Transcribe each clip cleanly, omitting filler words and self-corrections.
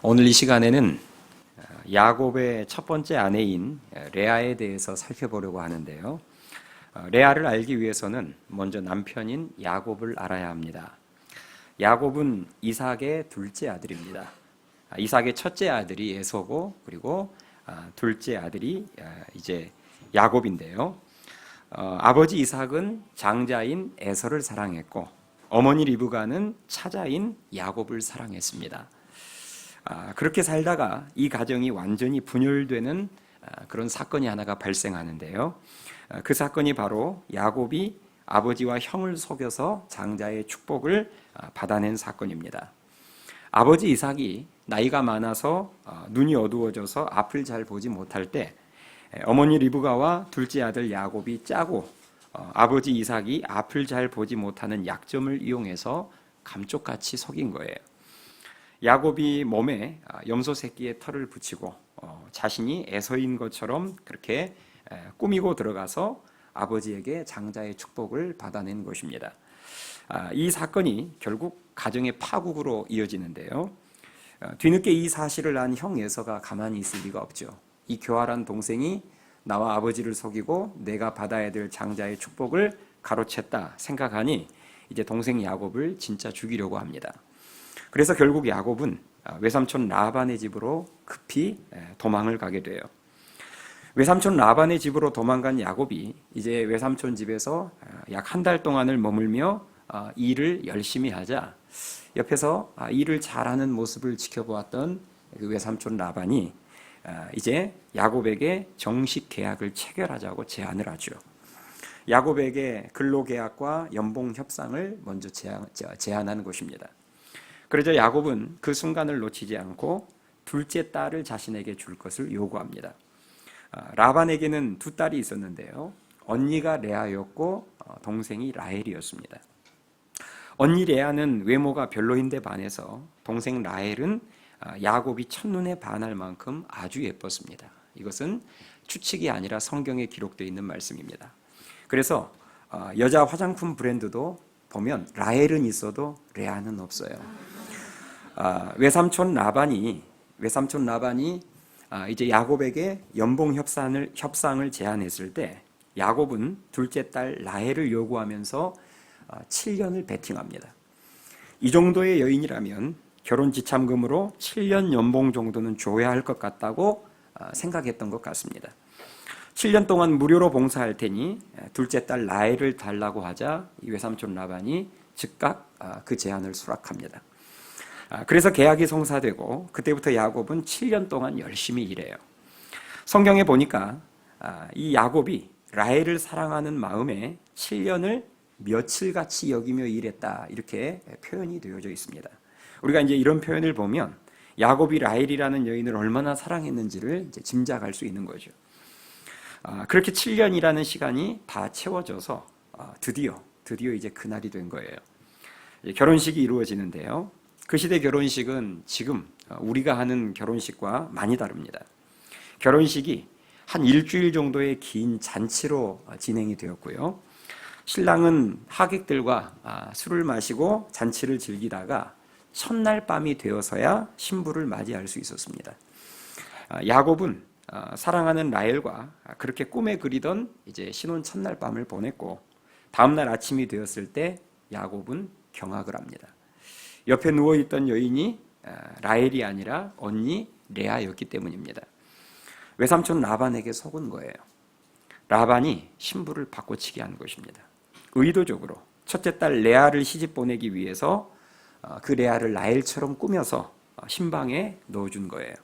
오늘 이 시간에는 야곱의 첫 번째 아내인 레아에 대해서 살펴보려고 하는데요. 레아를 알기 위해서는 먼저 남편인 야곱을 알아야 합니다. 야곱은 이삭의 둘째 아들입니다. 이삭의 첫째 아들이 에서고 그리고 둘째 아들이 이제 야곱인데요. 아버지 이삭은 장자인 에서를 사랑했고 어머니 리브가는 차자인 야곱을 사랑했습니다. 그렇게 살다가 이 가정이 완전히 분열되는 그런 사건이 하나가 발생하는데요. 그 사건이 바로 야곱이 아버지와 형을 속여서 장자의 축복을 받아낸 사건입니다. 아버지 이삭이 나이가 많아서 눈이 어두워져서 앞을 잘 보지 못할 때 어머니 리브가와 둘째 아들 야곱이 짜고 아버지 이삭이 앞을 잘 보지 못하는 약점을 이용해서 감쪽같이 속인 거예요. 야곱이 몸에 염소 새끼의 털을 붙이고 자신이 에서인 것처럼 그렇게 꾸미고 들어가서 아버지에게 장자의 축복을 받아낸 것입니다. 이 사건이 결국 가정의 파국으로 이어지는데요. 뒤늦게 이 사실을 안 형 에서가 가만히 있을 리가 없죠. 이 교활한 동생이 나와 아버지를 속이고 내가 받아야 될 장자의 축복을 가로챘다 생각하니 이제 동생 야곱을 진짜 죽이려고 합니다. 그래서 결국 야곱은 외삼촌 라반의 집으로 급히 도망을 가게 돼요. 외삼촌 라반의 집으로 도망간 야곱이 이제 외삼촌 집에서 약 한 달 동안을 머물며 일을 열심히 하자 옆에서 일을 잘하는 모습을 지켜보았던 그 외삼촌 라반이 이제 야곱에게 정식 계약을 체결하자고 제안을 하죠. 야곱에게 근로계약과 연봉 협상을 먼저 제안하는 것입니다. 그러자 야곱은 그 순간을 놓치지 않고 둘째 딸을 자신에게 줄 것을 요구합니다. 라반에게는 두 딸이 있었는데요. 언니가 레아였고 동생이 라헬이었습니다. 언니 레아는 외모가 별로인데 반해서 동생 라헬은 야곱이 첫눈에 반할 만큼 아주 예뻤습니다. 이것은 추측이 아니라 성경에 기록되어 있는 말씀입니다. 그래서 여자 화장품 브랜드도 보면 라헬은 있어도 레아는 없어요. 외삼촌 라반이 이제 야곱에게 연봉 협상을 제안했을 때 야곱은 둘째 딸 라헬을 요구하면서 7년을 베팅합니다. 이 정도의 여인이라면 결혼 지참금으로 7년 연봉 정도는 줘야 할 것 같다고 생각했던 것 같습니다. 7년 동안 무료로 봉사할 테니 둘째 딸 라헬을 달라고 하자 이 외삼촌 라반이 즉각 그 제안을 수락합니다. 그래서 계약이 성사되고 그때부터 야곱은 7년 동안 열심히 일해요. 성경에 보니까 이 야곱이 라헬을 사랑하는 마음에 7년을 며칠같이 여기며 일했다 이렇게 표현이 되어져 있습니다. 우리가 이제 이런 표현을 보면 야곱이 라헬이라는 여인을 얼마나 사랑했는지를 이제 짐작할 수 있는 거죠. 그렇게 7년이라는 시간이 다 채워져서 드디어 이제 그날이 된 거예요. 결혼식이 이루어지는데요. 그 시대 결혼식은 지금 우리가 하는 결혼식과 많이 다릅니다. 결혼식이 한 일주일 정도의 긴 잔치로 진행이 되었고요. 신랑은 하객들과 술을 마시고 잔치를 즐기다가 첫날 밤이 되어서야 신부를 맞이할 수 있었습니다. 야곱은 사랑하는 라헬과 그렇게 꿈에 그리던 이제 신혼 첫날 밤을 보냈고 다음날 아침이 되었을 때 야곱은 경악을 합니다. 옆에 누워있던 여인이 라헬이 아니라 언니 레아였기 때문입니다. 외삼촌 라반에게 속은 거예요. 라반이 신부를 바꿔치기 한 것입니다. 의도적으로 첫째 딸 레아를 시집 보내기 위해서 그 레아를 라헬처럼 꾸며서 신방에 넣어준 거예요.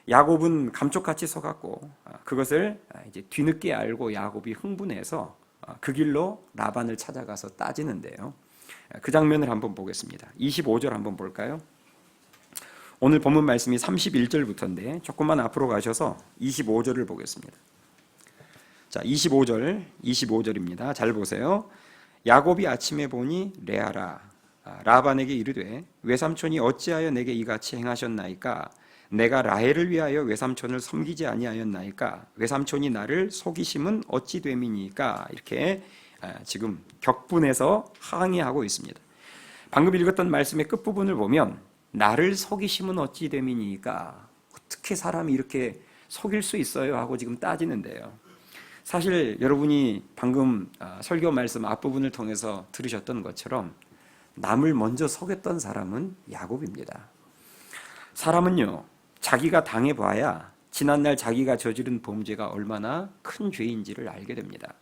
야곱은 감쪽같이 속았고 그것을 이제 뒤늦게 알고 야곱이 흥분해서 그 길로 라반을 찾아가서 따지는데요. 그 장면을 한번 보겠습니다. 25절 한번 볼까요? 오늘 본문 말씀이 31절부터인데 조금만 앞으로 가셔서 25절을 보겠습니다. 자, 25절입니다. 잘 보세요. 야곱이 아침에 보니 레아라 라반에게 이르되 외삼촌이 어찌하여 내게 이같이 행하셨나이까? 내가 라헬을 위하여 외삼촌을 섬기지 아니하였나이까? 외삼촌이 나를 속이심은 어찌 됨이니까? 이렇게 지금 격분해서 항의하고 있습니다. 방금 읽었던 말씀의 끝부분을 보면 나를 속이시면 어찌 됨이니까 어떻게 사람이 이렇게 속일 수 있어요? 하고 지금 따지는데요. 사실 여러분이 방금 설교 말씀 앞부분을 통해서 들으셨던 것처럼 남을 먼저 속였던 사람은 야곱입니다. 사람은요, 자기가 당해봐야 지난날 자기가 저지른 범죄가 얼마나 큰 죄인지를 알게 됩니다.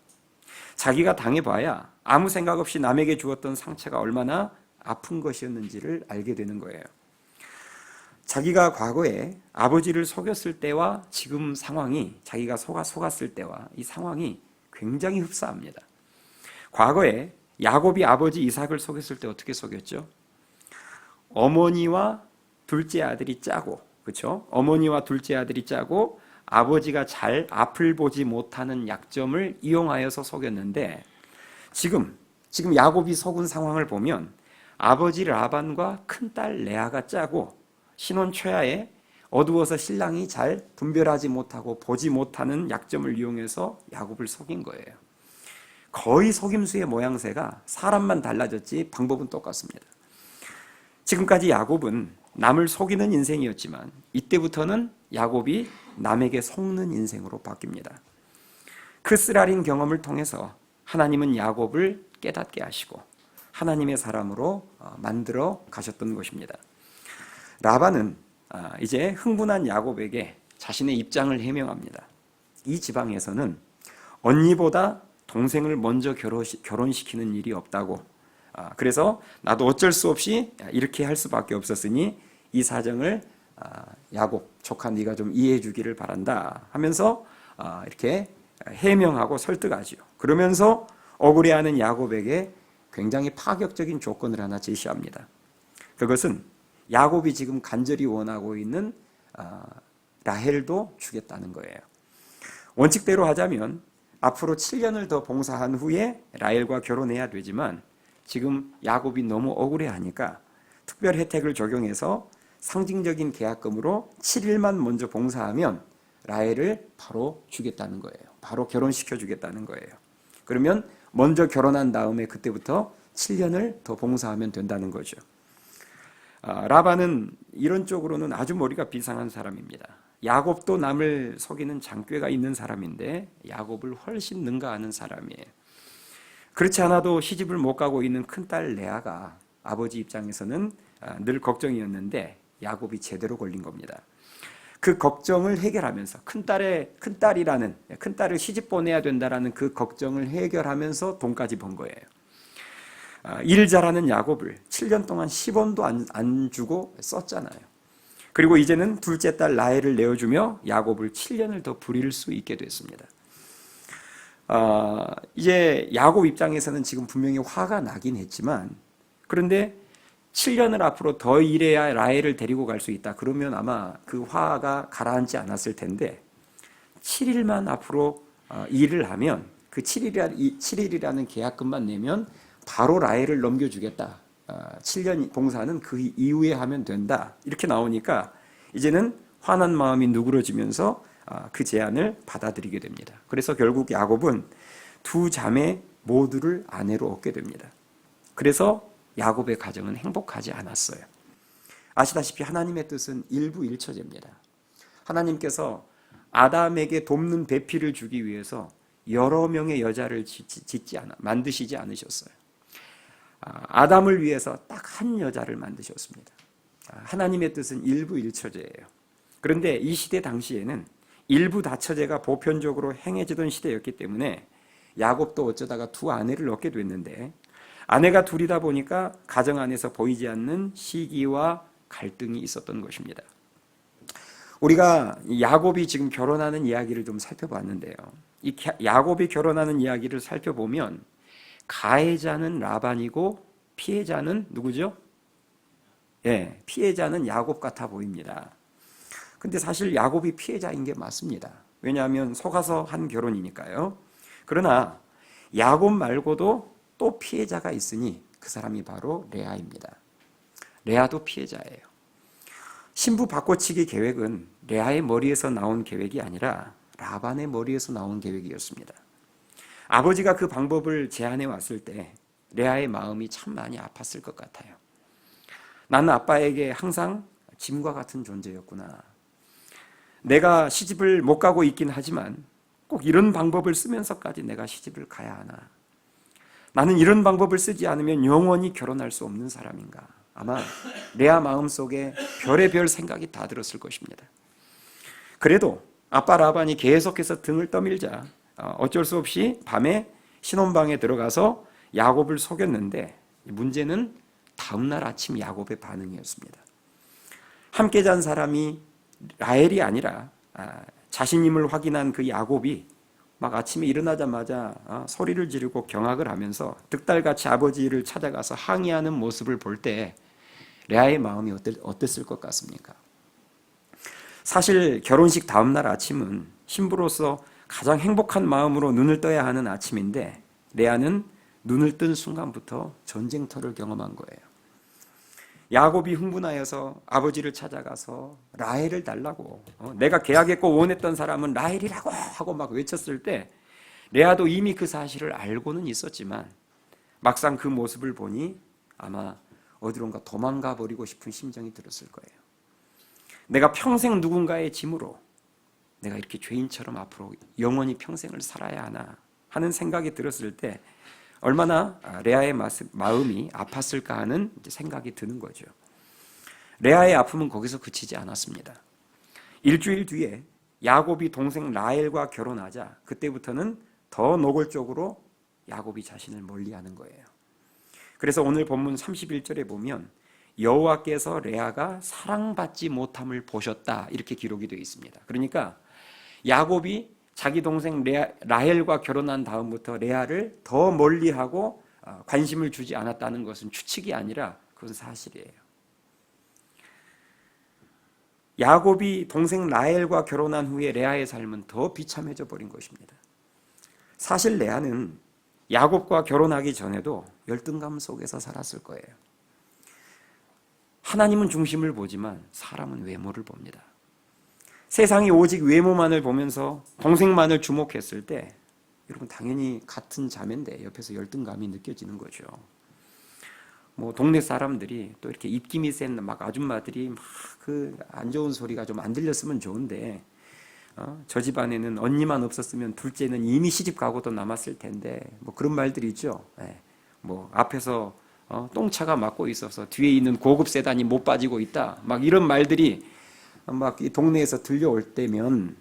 자기가 당해봐야 아무 생각 없이 남에게 주었던 상처가 얼마나 아픈 것이었는지를 알게 되는 거예요. 자기가 과거에 아버지를 속였을 때와 지금 상황이, 자기가 속았을 때와 이 상황이 굉장히 흡사합니다. 과거에 야곱이 아버지 이삭을 속였을 때 어떻게 속였죠? 어머니와 둘째 아들이 짜고, 그렇죠? 어머니와 둘째 아들이 짜고 아버지가 잘 앞을 보지 못하는 약점을 이용하여서 속였는데, 지금 야곱이 속은 상황을 보면 아버지 라반과 큰딸 레아가 짜고 신혼 초야에 어두워서 신랑이 잘 분별하지 못하고 보지 못하는 약점을 이용해서 야곱을 속인 거예요. 거의 속임수의 모양새가 사람만 달라졌지 방법은 똑같습니다. 지금까지 야곱은 남을 속이는 인생이었지만 이때부터는 야곱이 남에게 속는 인생으로 바뀝니다. 그 쓰라린 경험을 통해서 하나님은 야곱을 깨닫게 하시고 하나님의 사람으로 만들어 가셨던 것입니다. 라반은 이제 흥분한 야곱에게 자신의 입장을 해명합니다. 이 지방에서는 언니보다 동생을 먼저 결혼시키는 일이 없다고, 그래서 나도 어쩔 수 없이 이렇게 할 수밖에 없었으니 이 사정을 야곱 조카 네가 좀 이해해 주기를 바란다 하면서 이렇게 해명하고 설득하지요. 그러면서 억울해하는 야곱에게 굉장히 파격적인 조건을 하나 제시합니다. 그것은 야곱이 지금 간절히 원하고 있는 라헬도 주겠다는 거예요. 원칙대로 하자면 앞으로 7년을 더 봉사한 후에 라헬과 결혼해야 되지만 지금 야곱이 너무 억울해하니까 특별 혜택을 적용해서 상징적인 계약금으로 7일만 먼저 봉사하면 라헬을 바로 주겠다는 거예요. 바로 결혼시켜 주겠다는 거예요. 그러면 먼저 결혼한 다음에 그때부터 7년을 더 봉사하면 된다는 거죠. 라반은 이런 쪽으로는 아주 머리가 비상한 사람입니다. 야곱도 남을 속이는 장꾀가 있는 사람인데 야곱을 훨씬 능가하는 사람이에요. 그렇지 않아도 시집을 못 가고 있는 큰딸 레아가 아버지 입장에서는 늘 걱정이었는데 야곱이 제대로 걸린 겁니다. 그 걱정을 해결하면서 큰딸을 시집 보내야 된다라는 그 걱정을 해결하면서 돈까지 번 거예요. 일 잘하는 야곱을 7년 동안 10원도 안 주고 썼잖아요. 그리고 이제는 둘째 딸 라헬을 내어주며 야곱을 7년을 더 부릴 수 있게 됐습니다. 이제 야곱 입장에서는 지금 분명히 화가 나긴 했지만, 그런데 7년을 앞으로 더 일해야 라헬을 데리고 갈 수 있다. 그러면 아마 그 화가 가라앉지 않았을 텐데 7일만 앞으로 일을 하면 그 7일이라는 계약금만 내면 바로 라헬을 넘겨주겠다. 7년 봉사는 그 이후에 하면 된다. 이렇게 나오니까 이제는 화난 마음이 누그러지면서 그 제안을 받아들이게 됩니다. 그래서 결국 야곱은 두 자매 모두를 아내로 얻게 됩니다. 그래서 야곱의 가정은 행복하지 않았어요. 아시다시피 하나님의 뜻은 일부일처제입니다. 하나님께서 아담에게 돕는 배필을 주기 위해서 여러 명의 여자를 만드시지 않으셨어요. 아담을 위해서 딱 한 여자를 만드셨습니다. 하나님의 뜻은 일부일처제예요. 그런데 이 시대 당시에는 일부다처제가 보편적으로 행해지던 시대였기 때문에 야곱도 어쩌다가 두 아내를 얻게 됐는데, 아내가 둘이다 보니까 가정 안에서 보이지 않는 시기와 갈등이 있었던 것입니다. 우리가 야곱이 지금 결혼하는 이야기를 좀 살펴봤는데요. 이 야곱이 결혼하는 이야기를 살펴보면 가해자는 라반이고 피해자는 누구죠? 피해자는 야곱 같아 보입니다. 근데 사실 야곱이 피해자인 게 맞습니다. 왜냐하면 속아서 한 결혼이니까요. 그러나 야곱 말고도 또 피해자가 있으니 그 사람이 바로 레아입니다. 레아도 피해자예요. 신부 바꿔치기 계획은 레아의 머리에서 나온 계획이 아니라 라반의 머리에서 나온 계획이었습니다. 아버지가 그 방법을 제안해 왔을 때 레아의 마음이 참 많이 아팠을 것 같아요. 나는 아빠에게 항상 짐과 같은 존재였구나. 내가 시집을 못 가고 있긴 하지만 꼭 이런 방법을 쓰면서까지 내가 시집을 가야 하나. 나는 이런 방법을 쓰지 않으면 영원히 결혼할 수 없는 사람인가. 아마 레아 마음속에 별의별 생각이 다 들었을 것입니다. 그래도 아빠 라반이 계속해서 등을 떠밀자 어쩔 수 없이 밤에 신혼방에 들어가서 야곱을 속였는데, 문제는 다음날 아침 야곱의 반응이었습니다. 함께 잔 사람이 라헬이 아니라 자신임을 확인한 그 야곱이 막 아침에 일어나자마자 소리를 지르고 경악을 하면서 득달같이 아버지를 찾아가서 항의하는 모습을 볼 때 레아의 마음이 어땠을 것 같습니까? 사실 결혼식 다음날 아침은 신부로서 가장 행복한 마음으로 눈을 떠야 하는 아침인데, 레아는 눈을 뜬 순간부터 전쟁터를 경험한 거예요. 야곱이 흥분하여서 아버지를 찾아가서 라헬을 달라고, 내가 계약했고 원했던 사람은 라헬이라고 하고 막 외쳤을 때, 레아도 이미 그 사실을 알고는 있었지만 막상 그 모습을 보니 아마 어디론가 도망가 버리고 싶은 심정이 들었을 거예요. 내가 평생 누군가의 짐으로 내가 이렇게 죄인처럼 앞으로 영원히 평생을 살아야 하나 하는 생각이 들었을 때 얼마나 레아의 마음이 아팠을까 하는 생각이 드는 거죠. 레아의 아픔은 거기서 그치지 않았습니다. 일주일 뒤에 야곱이 동생 라헬과 결혼하자 그때부터는 더 노골적으로 야곱이 자신을 멀리하는 거예요. 그래서 오늘 본문 31절에 보면 여호와께서 레아가 사랑받지 못함을 보셨다 이렇게 기록이 되어 있습니다. 그러니까 야곱이 자기 동생 라헬과 결혼한 다음부터 레아를 더 멀리하고 관심을 주지 않았다는 것은 추측이 아니라 그것은 사실이에요. 야곱이 동생 라헬과 결혼한 후에 레아의 삶은 더 비참해져 버린 것입니다. 사실 레아는 야곱과 결혼하기 전에도 열등감 속에서 살았을 거예요. 하나님은 중심을 보지만 사람은 외모를 봅니다. 세상이 오직 외모만을 보면서 동생만을 주목했을 때 여러분 당연히 같은 자매인데 옆에서 열등감이 느껴지는 거죠. 뭐 동네 사람들이 또 이렇게 입김이 센 막 아줌마들이 막 그 안 좋은 소리가 좀 안 들렸으면 좋은데 저 집안에는 언니만 없었으면 둘째는 이미 시집 가고도 남았을 텐데 뭐 그런 말들이 있죠. 뭐 앞에서 똥차가 막고 있어서 뒤에 있는 고급 세단이 못 빠지고 있다. 막 이런 말들이 막 이 동네에서 들려올 때면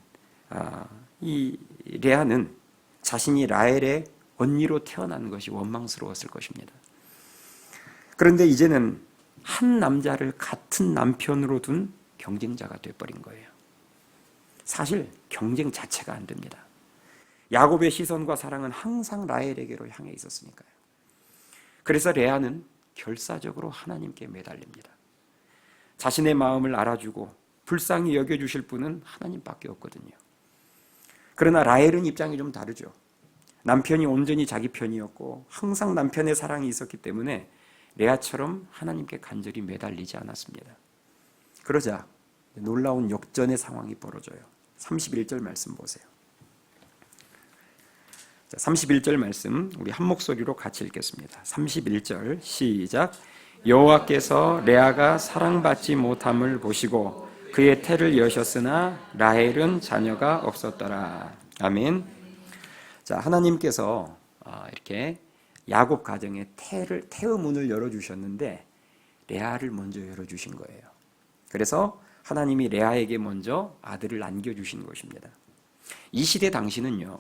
이 레아는 자신이 라헬의 언니로 태어난 것이 원망스러웠을 것입니다. 그런데 이제는 한 남자를 같은 남편으로 둔 경쟁자가 되어버린 거예요. 사실 경쟁 자체가 안 됩니다. 야곱의 시선과 사랑은 항상 라헬에게로 향해 있었으니까요. 그래서 레아는 결사적으로 하나님께 매달립니다. 자신의 마음을 알아주고 불쌍히 여겨주실 분은 하나님밖에 없거든요. 그러나 라헬은 입장이 좀 다르죠. 남편이 온전히 자기 편이었고 항상 남편의 사랑이 있었기 때문에 레아처럼 하나님께 간절히 매달리지 않았습니다. 그러자 놀라운 역전의 상황이 벌어져요. 31절 말씀 보세요. 31절 말씀 우리 한 목소리로 같이 읽겠습니다. 31절 시작. 여호와께서 레아가 사랑받지 못함을 보시고 그의 태를 여셨으나 라헬은 자녀가 없었더라. 아멘. 자, 하나님께서 이렇게 야곱 가정에 태의 문을 열어주셨는데 레아를 먼저 열어주신 거예요. 그래서 하나님이 레아에게 먼저 아들을 안겨주신 것입니다. 이 시대 당시는요,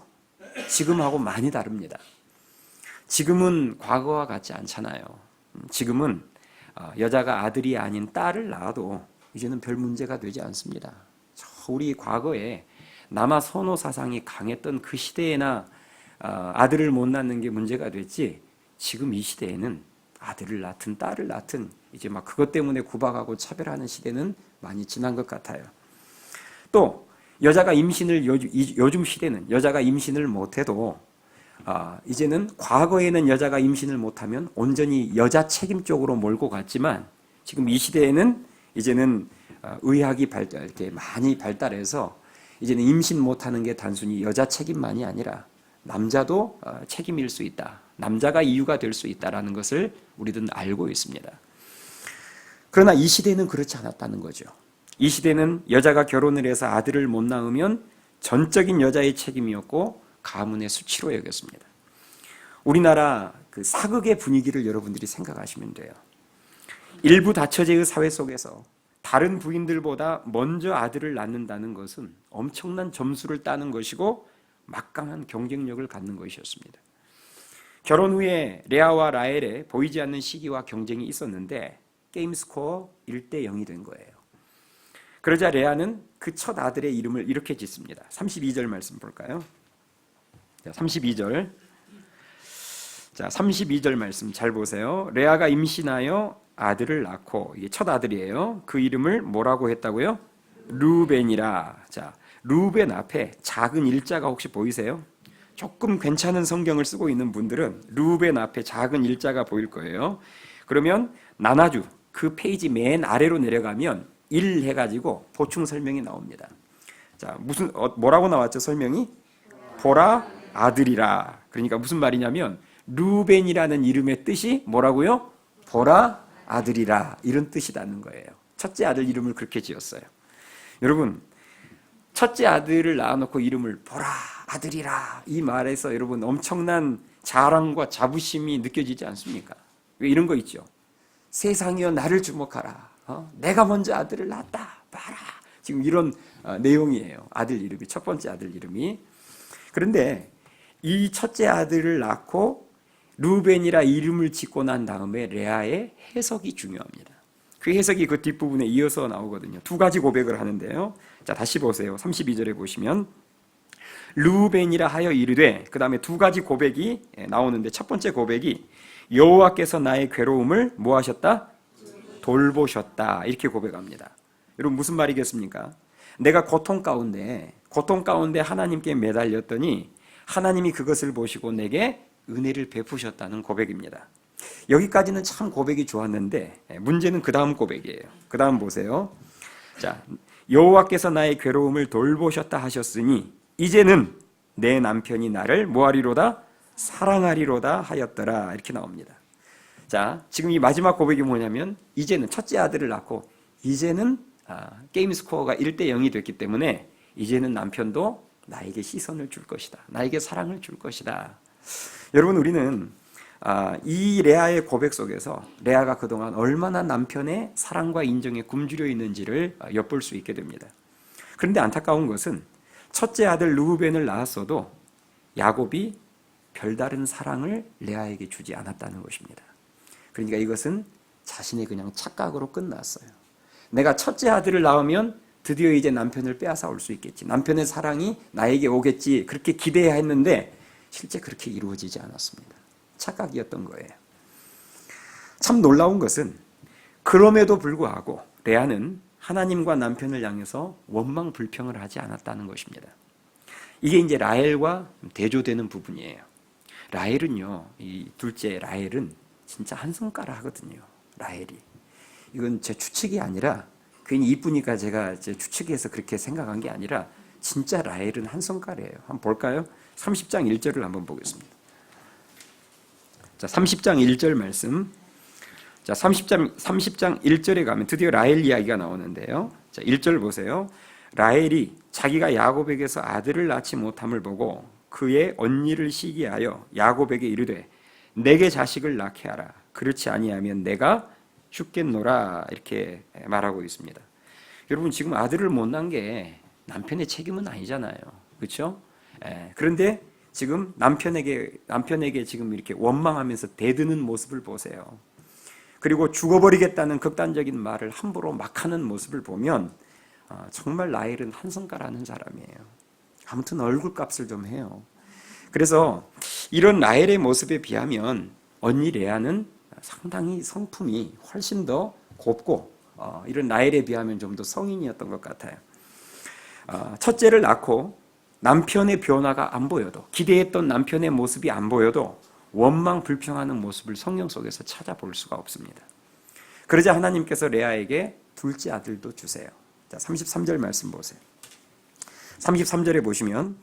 지금하고 많이 다릅니다. 지금은 과거와 같지 않잖아요. 지금은 여자가 아들이 아닌 딸을 낳아도 이제는 별 문제가 되지 않습니다. 우리 과거에 남아 선호 사상이 강했던 그 시대에나 아들을 못 낳는 게 문제가 됐지, 지금 이 시대에는 아들을 낳든 딸을 낳든 이제 막 그것 때문에 구박하고 차별하는 시대는 많이 지난 것 같아요. 또 여자가 임신을 요즘 시대는 여자가 임신을 못해도 이제는 과거에는 여자가 임신을 못하면 온전히 여자 책임 쪽으로 몰고 갔지만 지금 이 시대에는 이제는 의학이 이렇게 많이 발달해서 이제는 임신 못하는 게 단순히 여자 책임만이 아니라 남자도 책임일 수 있다. 남자가 이유가 될 수 있다라는 것을 우리들은 알고 있습니다. 그러나 이 시대는 그렇지 않았다는 거죠. 이 시대는 여자가 결혼을 해서 아들을 못 낳으면 전적인 여자의 책임이었고 가문의 수치로 여겼습니다. 우리나라 그 사극의 분위기를 여러분들이 생각하시면 돼요. 일부 다처제의 사회 속에서 다른 부인들보다 먼저 아들을 낳는다는 것은 엄청난 점수를 따는 것이고 막강한 경쟁력을 갖는 것이었습니다. 결혼 후에 레아와 라헬의 보이지 않는 시기와 경쟁이 있었는데 게임 스코어 1대 0이 된 거예요. 그러자 레아는 그 첫 아들의 이름을 이렇게 짓습니다. 32절 말씀 볼까요? 32절. 자, 32절 말씀 잘 보세요. 레아가 임신하여 아들을 낳고, 이게 첫 아들이에요. 그 이름을 뭐라고 했다고요? 루벤이라. 자, 루벤 앞에 작은 일자가 혹시 보이세요? 조금 괜찮은 성경을 쓰고 있는 분들은 루벤 앞에 작은 일자가 보일 거예요. 그러면 나눠주 그 페이지 맨 아래로 내려가면 1 해가지고 보충 설명이 나옵니다. 자, 뭐라고 나왔죠? 설명이? 보라 아들이라. 그러니까 무슨 말이냐면 루벤이라는 이름의 뜻이 뭐라고요? 보라 아들이라, 이런 뜻이라는 거예요. 첫째 아들 이름을 그렇게 지었어요. 여러분, 첫째 아들을 낳아놓고 이름을 보라 아들이라, 이 말에서 여러분 엄청난 자랑과 자부심이 느껴지지 않습니까? 왜 이런 거 있죠? 세상이여 나를 주목하라. 내가 먼저 아들을 낳았다. 봐라. 지금 이런 내용이에요. 아들 이름이, 첫 번째 아들 이름이. 그런데 이 첫째 아들을 낳고 루벤이라 이름을 짓고 난 다음에 레아의 해석이 중요합니다. 그 해석이 그 뒷부분에 이어서 나오거든요. 두 가지 고백을 하는데요. 자, 다시 보세요. 32절에 보시면 루벤이라 하여 이르되, 그 다음에 두 가지 고백이 나오는데, 첫 번째 고백이 여호와께서 나의 괴로움을 뭐 하셨다? 돌보셨다. 이렇게 고백합니다. 여러분, 무슨 말이겠습니까? 내가 고통 가운데 하나님께 매달렸더니 하나님이 그것을 보시고 내게 은혜를 베푸셨다는 고백입니다. 여기까지는 참 고백이 좋았는데 문제는 그 다음 고백이에요. 그 다음 보세요. 자, 여호와께서 나의 괴로움을 돌보셨다 하셨으니 이제는 내 남편이 나를 뭐하리로다? 사랑하리로다 하였더라. 이렇게 나옵니다. 자, 지금 이 마지막 고백이 뭐냐면, 이제는 첫째 아들을 낳고 이제는 게임 스코어가 1대 0이 됐기 때문에 이제는 남편도 나에게 시선을 줄 것이다. 나에게 사랑을 줄 것이다. 여러분, 우리는 이 레아의 고백 속에서 레아가 그동안 얼마나 남편의 사랑과 인정에 굶주려 있는지를 엿볼 수 있게 됩니다. 그런데 안타까운 것은 첫째 아들 르우벤을 낳았어도 야곱이 별다른 사랑을 레아에게 주지 않았다는 것입니다. 그러니까 이것은 자신의 그냥 착각으로 끝났어요. 내가 첫째 아들을 낳으면 드디어 이제 남편을 빼앗아 올 수 있겠지, 남편의 사랑이 나에게 오겠지, 그렇게 기대해야 했는데 실제 그렇게 이루어지지 않았습니다. 착각이었던 거예요. 참 놀라운 것은 그럼에도 불구하고 레아는 하나님과 남편을 향해서 원망 불평을 하지 않았다는 것입니다. 이게 이제 라헬과 대조되는 부분이에요. 라헬은요, 이 둘째 라헬은 진짜 한 손가락 하거든요. 라헬이. 이건 제 추측이 아니라, 괜히 이쁘니까 제가 추측해서 그렇게 생각한 게 아니라 진짜 라헬은 한 손가락이에요. 한번 볼까요? 30장 1절을 한번 보겠습니다. 자, 30장 1절 말씀. 자, 30장 1절에 가면 드디어 라헬 이야기가 나오는데요. 자, 1절 보세요. 라헬이 자기가 야곱에게서 아들을 낳지 못함을 보고 그의 언니를 시기하여 야곱에게 이르되 내게 자식을 낳게 하라. 그렇지 아니하면 내가 죽겠노라. 이렇게 말하고 있습니다. 여러분, 지금 아들을 못 낳은 게 남편의 책임은 아니잖아요. 그렇죠? 그런데 지금 남편에게 지금 이렇게 원망하면서 대드는 모습을 보세요. 그리고 죽어버리겠다는 극단적인 말을 함부로 막 하는 모습을 보면 정말 라헬은 한성가라는 사람이에요. 아무튼 얼굴값을 좀 해요. 그래서 이런 라헬의 모습에 비하면 언니 레아는 상당히 성품이 훨씬 더 곱고 이런 라헬에 비하면 좀 더 성인이었던 것 같아요. 첫째를 낳고 남편의 변화가 안 보여도, 기대했던 남편의 모습이 안 보여도 원망 불평하는 모습을 성경 속에서 찾아볼 수가 없습니다. 그러자 하나님께서 레아에게 둘째 아들도 주세요. 자, 33절 말씀 보세요. 33절에 보시면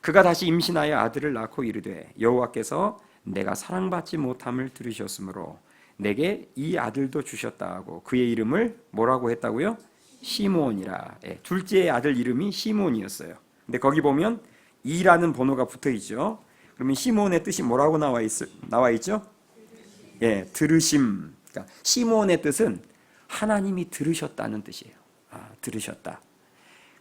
그가 다시 임신하여 아들을 낳고 이르되 여호와께서 내가 사랑받지 못함을 들으셨으므로 내게 이 아들도 주셨다 하고 그의 이름을 뭐라고 했다고요? 시몬이라. 둘째 아들 이름이 시몬이었어요. 근데 거기 보면 이라는 번호가 붙어 있죠. 그러면 시몬의 뜻이 뭐라고 나와 있죠? 들으심. 그러니까 시몬의 뜻은 하나님이 들으셨다는 뜻이에요. 들으셨다.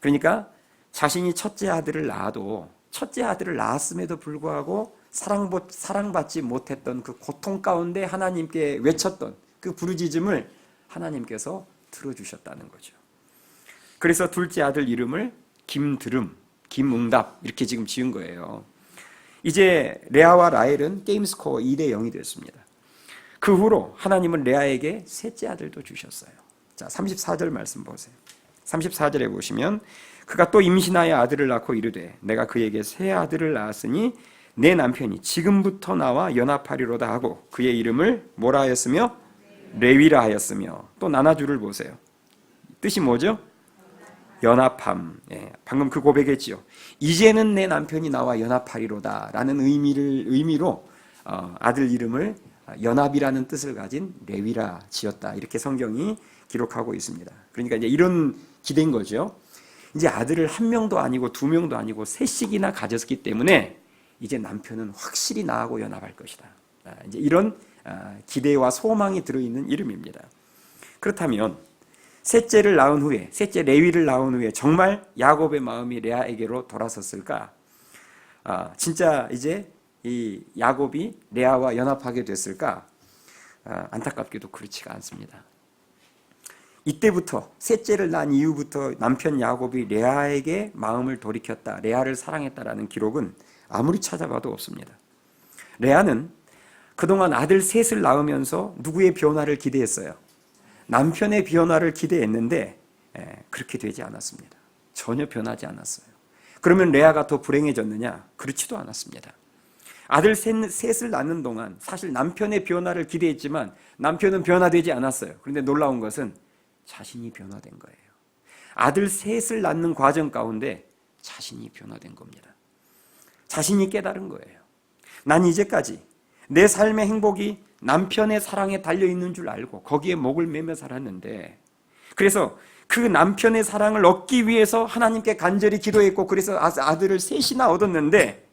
그러니까 자신이 첫째 아들을 낳아도 첫째 아들을 낳았음에도 불구하고 사랑받지 못했던 그 고통 가운데 하나님께 외쳤던 그 부르짖음을 하나님께서 들어주셨다는 거죠. 그래서 둘째 아들 이름을 김들음, 김응답 이렇게 지금 지은 거예요. 이제 레아와 라헬은 게임 스코어 2대 0이 됐습니다. 그 후로 하나님은 레아에게 셋째 아들도 주셨어요. 자, 34절 말씀 보세요. 34절에 보시면 그가 또 임신하여 아들을 낳고 이르되 내가 그에게 새 아들을 낳았으니 내 남편이 지금부터 나와 연합하리로다 하고 그의 이름을 뭐라 하였으며 레위라 하였으며 또 나눠주를 보세요. 뜻이 뭐죠? 연합함. 방금 그 고백했지요. 이제는 내 남편이 나와 연합하리로다 라는 의미로 아들 이름을 연합이라는 뜻을 가진 레위라 지었다. 이렇게 성경이 기록하고 있습니다. 그러니까 이제 이런 기대인 거죠. 이제 아들을 한 명도 아니고 두 명도 아니고 셋씩이나 가졌기 때문에 이제 남편은 확실히 나하고 연합할 것이다. 이제 이런 기대와 소망이 들어있는 이름입니다. 그렇다면 셋째를 낳은 후에, 셋째 레위를 낳은 후에 정말 야곱의 마음이 레아에게로 돌아섰을까? 진짜 이제 이 야곱이 레아와 연합하게 됐을까? 안타깝게도 그렇지가 않습니다. 이때부터 셋째를 낳은 이후부터 남편 야곱이 레아에게 마음을 돌이켰다, 레아를 사랑했다라는 기록은 아무리 찾아봐도 없습니다. 레아는 그동안 아들 셋을 낳으면서 누구의 변화를 기대했어요? 남편의 변화를 기대했는데 그렇게 되지 않았습니다. 전혀 변하지 않았어요. 그러면 레아가 더 불행해졌느냐? 그렇지도 않았습니다. 아들 셋을 낳는 동안 사실 남편의 변화를 기대했지만 남편은 변화되지 않았어요. 그런데 놀라운 것은 자신이 변화된 거예요. 아들 셋을 낳는 과정 가운데 자신이 변화된 겁니다. 자신이 깨달은 거예요. 난 이제까지 내 삶의 행복이 남편의 사랑에 달려있는 줄 알고 거기에 목을 매며 살았는데, 그래서 그 남편의 사랑을 얻기 위해서 하나님께 간절히 기도했고 그래서 아들을 셋이나 얻었는데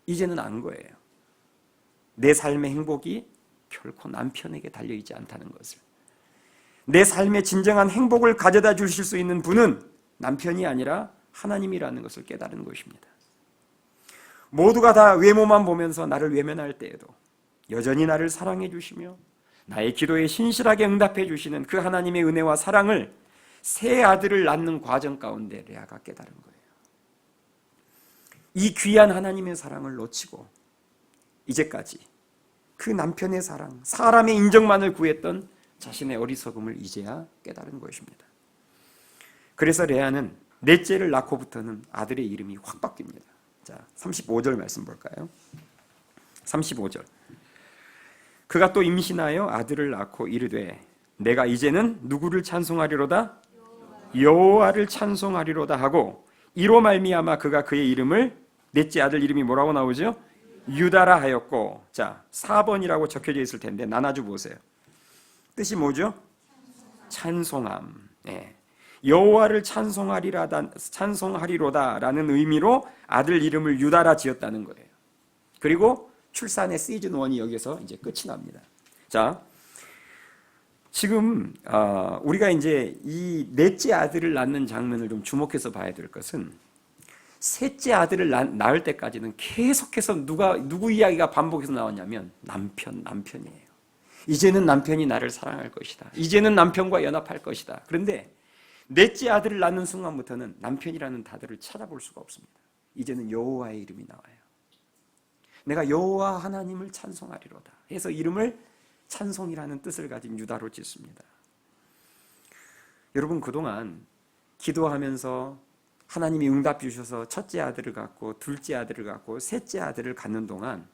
이제는 안 거예요. 내 삶의 행복이 결코 남편에게 달려있지 않다는 것을, 내 삶의 진정한 행복을 가져다 주실 수 있는 분은 남편이 아니라 하나님이라는 것을 깨달은 것입니다. 모두가 다 외모만 보면서 나를 외면할 때에도 여전히 나를 사랑해 주시며 나의 기도에 신실하게 응답해 주시는 그 하나님의 은혜와 사랑을 새 아들을 낳는 과정 가운데 레아가 깨달은 거예요. 이 귀한 하나님의 사랑을 놓치고 이제까지 그 남편의 사랑, 사람의 인정만을 구했던 자신의 어리석음을 이제야 깨달은 것입니다. 그래서 레아는 넷째를 낳고부터는 아들의 이름이 확 바뀝니다. 자, 35절 말씀 볼까요? 35절. 그가 또 임신하여 아들을 낳고 이르되 내가 이제는 누구를 찬송하리로다? 여호와를 찬송하리로다 하고 이로 말미암아 그가 그의 이름을, 넷째 아들 이름이 뭐라고 나오죠? 유다라 하였고, 자 4번이라고 적혀져 있을 텐데 나눠줘 보세요. 뜻이 뭐죠? 찬송함. 여호와를 찬송하리로다라는 의미로 아들 이름을 유다라 지었다는 거예요. 그리고 출산의 시즌 1이 여기서 이제 끝이 납니다. 자, 지금 우리가 이제 이 넷째 아들을 낳는 장면을 좀 주목해서 봐야 될 것은, 셋째 아들을 낳을 때까지는 계속해서 누구 이야기가 반복해서 나왔냐면 남편이에요. 이제는 남편이 나를 사랑할 것이다. 이제는 남편과 연합할 것이다. 그런데 넷째 아들을 낳는 순간부터는 남편이라는 단어를 찾아볼 수가 없습니다. 이제는 여호와의 이름이 나와요. 내가 여호와 하나님을 찬송하리로다 해서 이름을 찬송이라는 뜻을 가진 유다로 짓습니다. 여러분, 그동안 기도하면서 하나님이 응답 주셔서 첫째 아들을 갖고 둘째 아들을 갖고 셋째 아들을 갖는 동안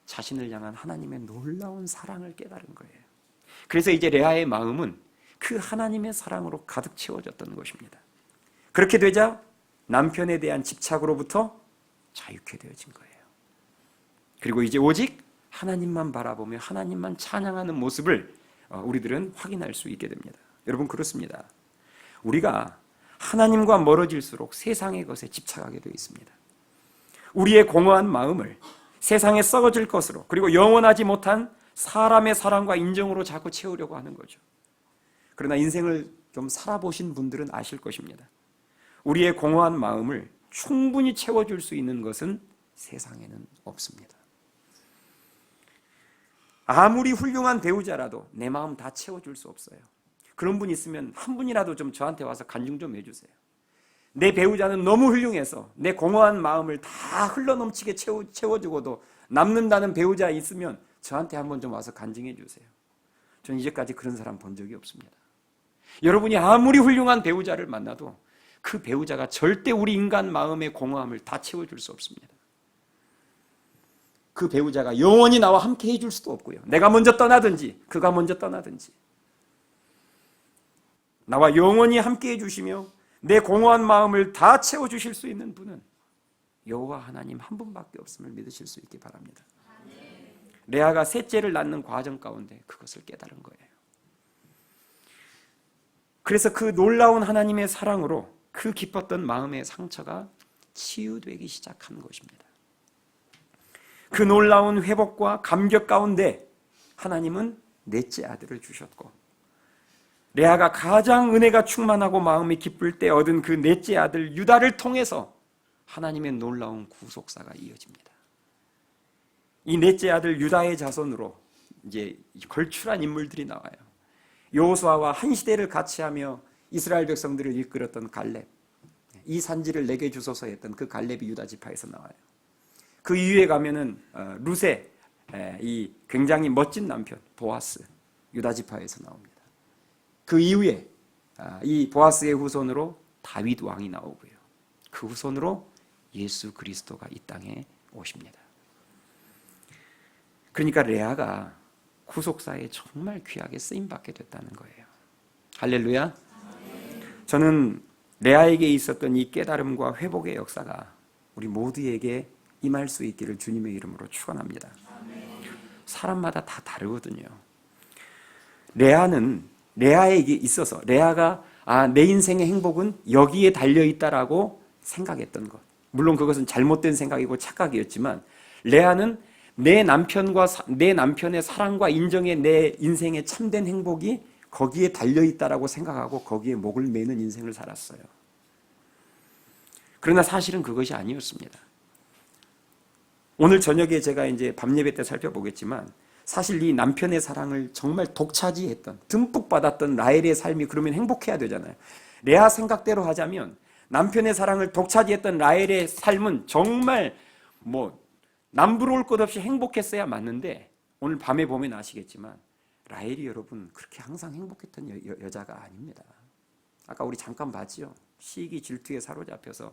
자신을 향한 하나님의 놀라운 사랑을 깨달은 거예요. 그래서 이제 레아의 마음은 그 하나님의 사랑으로 가득 채워졌던 것입니다. 그렇게 되자 남편에 대한 집착으로부터 자유케 되어진 거예요. 그리고 이제 오직 하나님만 바라보며 하나님만 찬양하는 모습을 우리들은 확인할 수 있게 됩니다. 여러분, 그렇습니다. 우리가 하나님과 멀어질수록 세상의 것에 집착하게 되어 있습니다. 우리의 공허한 마음을 세상에 썩어질 것으로, 그리고 영원하지 못한 사람의 사랑과 인정으로 자꾸 채우려고 하는 거죠. 그러나 인생을 좀 살아보신 분들은 아실 것입니다. 우리의 공허한 마음을 충분히 채워줄 수 있는 것은 세상에는 없습니다. 아무리 훌륭한 배우자라도 내 마음 다 채워줄 수 없어요. 그런 분 있으면 한 분이라도 좀 저한테 와서 간증 좀 해주세요. 내 배우자는 너무 훌륭해서 내 공허한 마음을 다 흘러넘치게 채워주고도 남는다는 배우자 있으면 저한테 한번 좀 와서 간증해 주세요. 저는 이제까지 그런 사람 본 적이 없습니다. 여러분이 아무리 훌륭한 배우자를 만나도 그 배우자가 절대 우리 인간 마음의 공허함을 다 채워줄 수 없습니다. 그 배우자가 영원히 나와 함께 해줄 수도 없고요. 내가 먼저 떠나든지 그가 먼저 떠나든지 나와 영원히 함께 해주시며 내 공허한 마음을 다 채워주실 수 있는 분은 여호와 하나님 한 분밖에 없음을 믿으실 수 있기 바랍니다. 레아가 셋째를 낳는 과정 가운데 그것을 깨달은 거예요. 그래서 그 놀라운 하나님의 사랑으로 그 기뻤던 마음의 상처가 치유되기 시작한 것입니다. 그 놀라운 회복과 감격 가운데 하나님은 넷째 아들을 주셨고, 레아가 가장 은혜가 충만하고 마음이 기쁠 때 얻은 그 넷째 아들 유다를 통해서 하나님의 놀라운 구속사가 이어집니다. 이 넷째 아들 유다의 자손으로 이제 걸출한 인물들이 나와요. 여호수아와 한 시대를 같이 하며 이스라엘 백성들을 이끌었던 갈렙, 이 산지를 내게 주소서 했던 그 갈렙이 유다 지파에서 나와요. 그 이후에 가면은 룻의 이 굉장히 멋진 남편 보아스, 유다 지파에서 나옵니다. 그 이후에 이 보아스의 후손으로 다윗 왕이 나오고요. 그 후손으로 예수 그리스도가 이 땅에 오십니다. 그러니까 레아가 구속사에 정말 귀하게 쓰임받게 됐다는 거예요. 할렐루야. 저는 레아에게 있었던 이 깨달음과 회복의 역사가 우리 모두에게 임할 수 있기를 주님의 이름으로 축원합니다. 사람마다 다 다르거든요. 레아에게 있어서 레아가 내 인생의 행복은 여기에 달려있다라고 생각했던 것, 물론 그것은 잘못된 생각이고 착각이었지만 레아는 내 남편의 사랑과 인정에 내 인생의 참된 행복이 거기에 달려있다라고 생각하고 거기에 목을 매는 인생을 살았어요. 그러나 사실은 그것이 아니었습니다. 오늘 저녁에 제가 이제 밤예배 때 살펴보겠지만 사실 이 남편의 사랑을 정말 독차지했던, 듬뿍 받았던 라헬의 삶이 그러면 행복해야 되잖아요. 레아 생각대로 하자면 남편의 사랑을 독차지했던 라헬의 삶은 정말 남부러울 것 없이 행복했어야 맞는데, 오늘 밤에 보면 아시겠지만 라헬이 여러분 그렇게 항상 행복했던 여자가 아닙니다. 아까 우리 잠깐 봤지요. 시기 질투에 사로잡혀서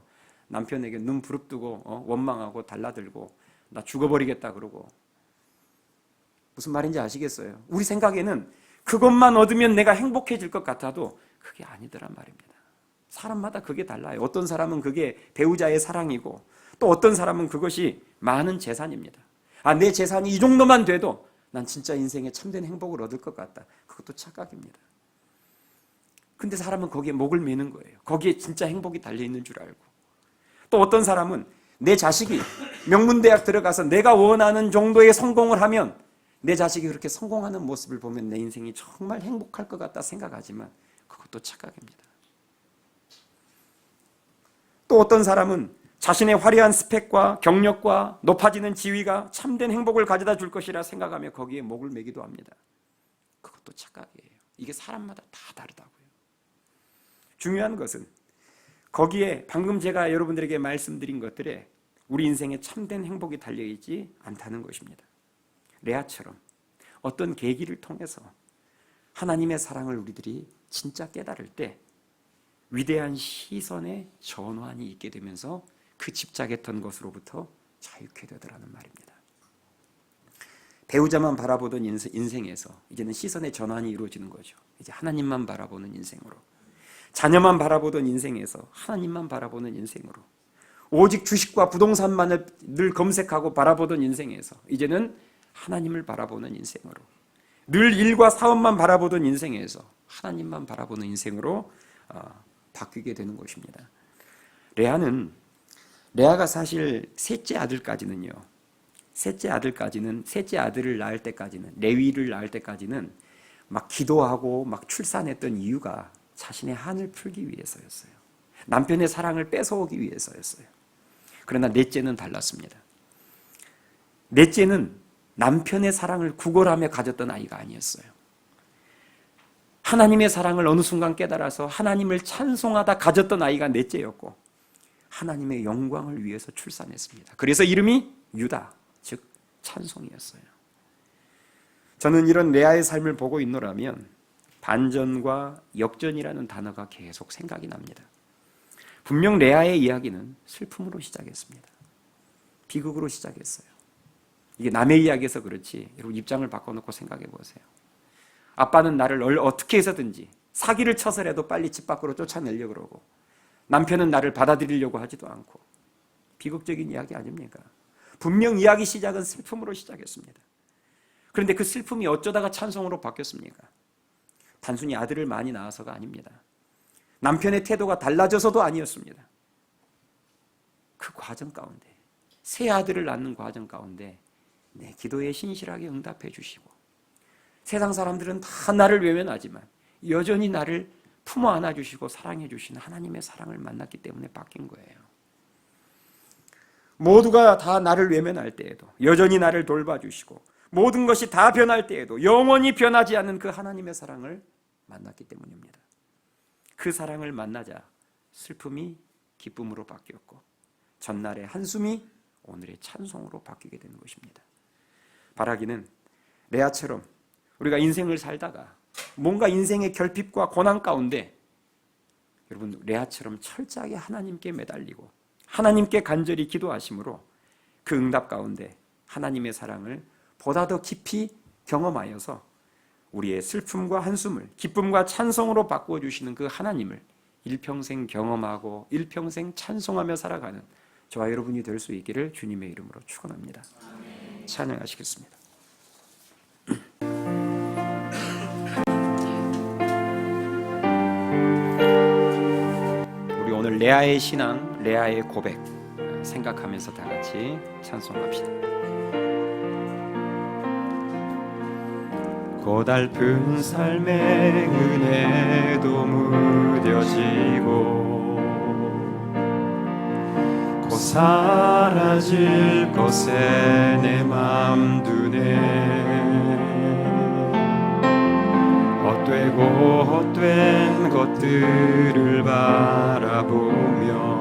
남편에게 눈 부릅뜨고 원망하고 달라들고 나 죽어버리겠다 그러고, 무슨 말인지 아시겠어요? 우리 생각에는 그것만 얻으면 내가 행복해질 것 같아도 그게 아니더란 말입니다. 사람마다 그게 달라요. 어떤 사람은 그게 배우자의 사랑이고 또 어떤 사람은 그것이 많은 재산입니다. 내 재산이 이 정도만 돼도 난 진짜 인생에 참된 행복을 얻을 것 같다. 그것도 착각입니다. 근데 사람은 거기에 목을 매는 거예요. 거기에 진짜 행복이 달려있는 줄 알고. 또 어떤 사람은 내 자식이 명문대학 들어가서 내가 원하는 정도의 성공을 하면 내 자식이 그렇게 성공하는 모습을 보면 내 인생이 정말 행복할 것 같다 생각하지만 그것도 착각입니다. 또 어떤 사람은 자신의 화려한 스펙과 경력과 높아지는 지위가 참된 행복을 가져다 줄 것이라 생각하며 거기에 목을 매기도 합니다. 그것도 착각이에요. 이게 사람마다 다 다르다고요. 중요한 것은 거기에 방금 제가 여러분들에게 말씀드린 것들에 우리 인생에 참된 행복이 달려있지 않다는 것입니다. 레아처럼 어떤 계기를 통해서 하나님의 사랑을 우리들이 진짜 깨달을 때 위대한 시선의 전환이 있게 되면서 그 집착했던 것으로부터 자유케 되더라는 말입니다. 배우자만 바라보던 인생에서 이제는 시선의 전환이 이루어지는 거죠. 이제 하나님만 바라보는 인생으로, 자녀만 바라보던 인생에서 하나님만 바라보는 인생으로, 오직 주식과 부동산만을 늘 검색하고 바라보던 인생에서 이제는 하나님을 바라보는 인생으로, 늘 일과 사업만 바라보던 인생에서 하나님만 바라보는 인생으로 바뀌게 되는 것입니다. 레아가 사실 셋째 아들까지는 셋째 아들을 낳을 때까지는, 레위를 낳을 때까지는 막 기도하고 막 출산했던 이유가 자신의 한을 풀기 위해서였어요. 남편의 사랑을 뺏어오기 위해서였어요. 그러나 넷째는 달랐습니다. 넷째는 남편의 사랑을 구걸하며 가졌던 아이가 아니었어요. 하나님의 사랑을 어느 순간 깨달아서 하나님을 찬송하다 가졌던 아이가 넷째였고, 하나님의 영광을 위해서 출산했습니다. 그래서 이름이 유다, 즉 찬송이었어요. 저는 이런 레아의 삶을 보고 있노라면 반전과 역전이라는 단어가 계속 생각이 납니다. 분명 레아의 이야기는 슬픔으로 시작했습니다. 비극으로 시작했어요. 이게 남의 이야기에서 그렇지, 여러분 입장을 바꿔놓고 생각해 보세요. 아빠는 나를 어떻게 해서든지 사기를 쳐서라도 빨리 집 밖으로 쫓아내려고 그러고, 남편은 나를 받아들이려고 하지도 않고, 비극적인 이야기 아닙니까? 분명 이야기 시작은 슬픔으로 시작했습니다. 그런데 그 슬픔이 어쩌다가 찬송으로 바뀌었습니까? 단순히 아들을 많이 낳아서가 아닙니다. 남편의 태도가 달라져서도 아니었습니다. 그 과정 가운데, 새 아들을 낳는 과정 가운데 내 기도에 신실하게 응답해 주시고, 세상 사람들은 다 나를 외면하지만 여전히 나를 품어 안아주시고 사랑해 주시는 하나님의 사랑을 만났기 때문에 바뀐 거예요. 모두가 다 나를 외면할 때에도 여전히 나를 돌봐주시고, 모든 것이 다 변할 때에도 영원히 변하지 않는 그 하나님의 사랑을 만났기 때문입니다. 그 사랑을 만나자 슬픔이 기쁨으로 바뀌었고, 전날의 한숨이 오늘의 찬송으로 바뀌게 되는 것입니다. 바라기는 레아처럼 우리가 인생을 살다가 뭔가 인생의 결핍과 고난 가운데, 여러분 레아처럼 철저하게 하나님께 매달리고 하나님께 간절히 기도하심으로 그 응답 가운데 하나님의 사랑을 보다 더 깊이 경험하여서 우리의 슬픔과 한숨을 기쁨과 찬송으로 바꾸어 주시는 그 하나님을 일평생 경험하고 일평생 찬송하며 살아가는 저와 여러분이 될 수 있기를 주님의 이름으로 축원합니다. 찬양하시겠습니다. 우리 오늘 레아의 신앙, 레아의 고백 생각하면서 다 같이 찬송합시다. 고달픈 삶의 은혜도 무뎌지고 곧 사라질 것에 내 맘 두네. 헛되고 헛된 것들을 바라보며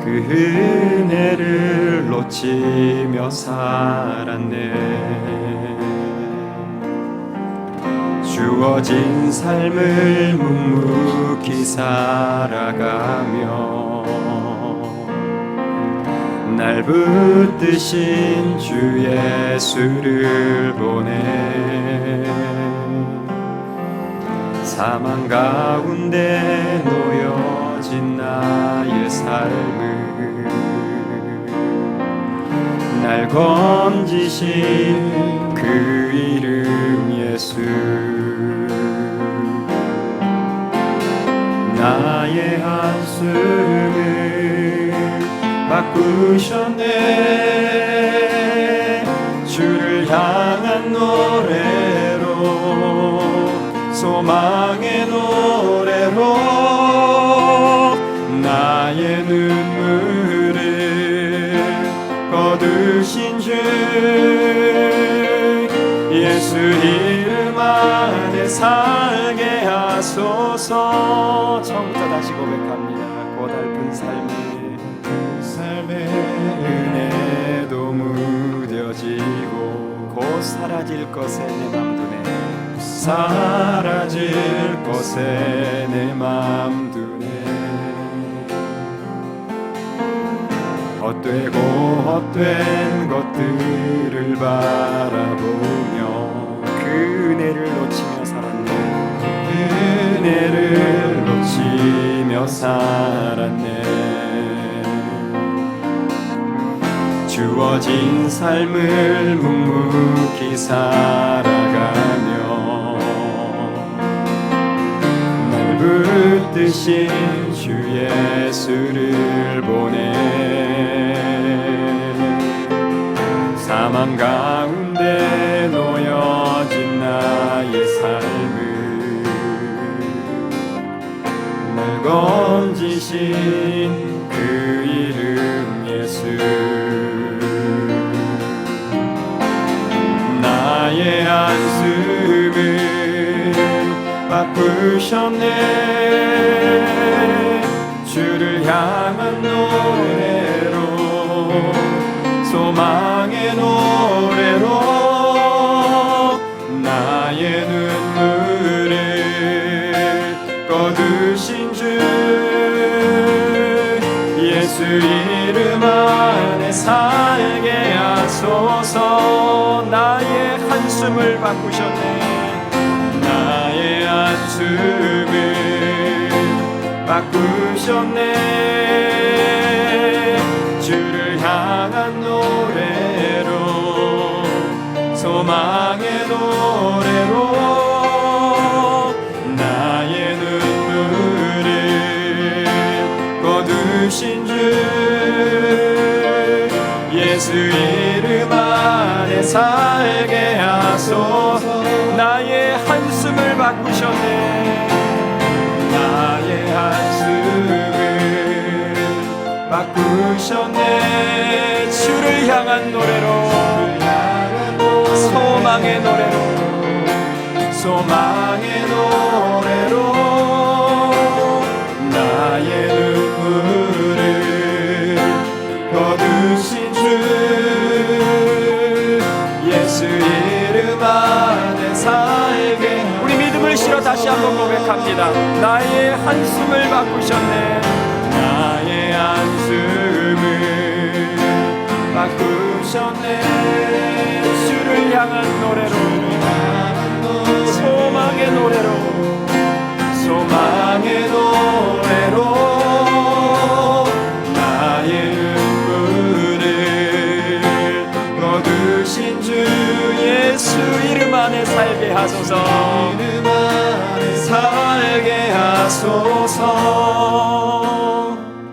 그 은혜를 놓치며 살았네. 주어진 삶을 묵묵히 살아가며 날 붙드신 주 예수를 보내. 사망 가운데 놓여진 나의 삶을 날 건지신 그 이름 예수. 나의 한숨을 바꾸셨네. 주를 향한 노래로, 소망의 노래로 나의 눈물을 거두신 주 예수 이름 안에 살게 하소서. 처음부터 다시 고백합니다. 고달픈 삶의 은혜도 무뎌지고 곧 사라질 것에 내 맘 두네. 사라질 것에 내 맘 두네. 헛되고 헛된 것들을 바라보며 그 은혜를 놓치며 살았네. 은혜를 놓치며 살았네. 주어진 주어진 삶을 묵묵히 살아가며 날 붙드신 주 예수를 보내 사망 가운데 놓여진 나의 삶을 날 건지신 그 이름 예수 나의 안숨을 바꾸셨네 주를 향한 노래로 소망의 노래로 나의 눈물을 거두신 주 예수 이름 안에 살게 하소서 나의 한숨을 바꾸셨네 나의 한숨을 바꾸셨네 주를 향한 노래로 소망의 노래로 나의 눈물을 거두신 주 예수 이름 안에 살게 하소서 나의 한숨을 바꾸셨네 나의 한숨을 바꾸셨네 주를 향한 노래로 소망의 노래로 소망의 노래로 나의 눈물을 거두신 주 예수 이름 안에 살게 우리 믿음을 실어 다시 한번 고백합니다 나의 한숨을 바꾸셨네 나의 한숨을 바꾸셨네 주를 향한 노래로 소망의 노래로 소망의 노래로 나의 눈물을 거두신 주 예수 이름 안에 살게 하소서 이름 안에 살게 하소서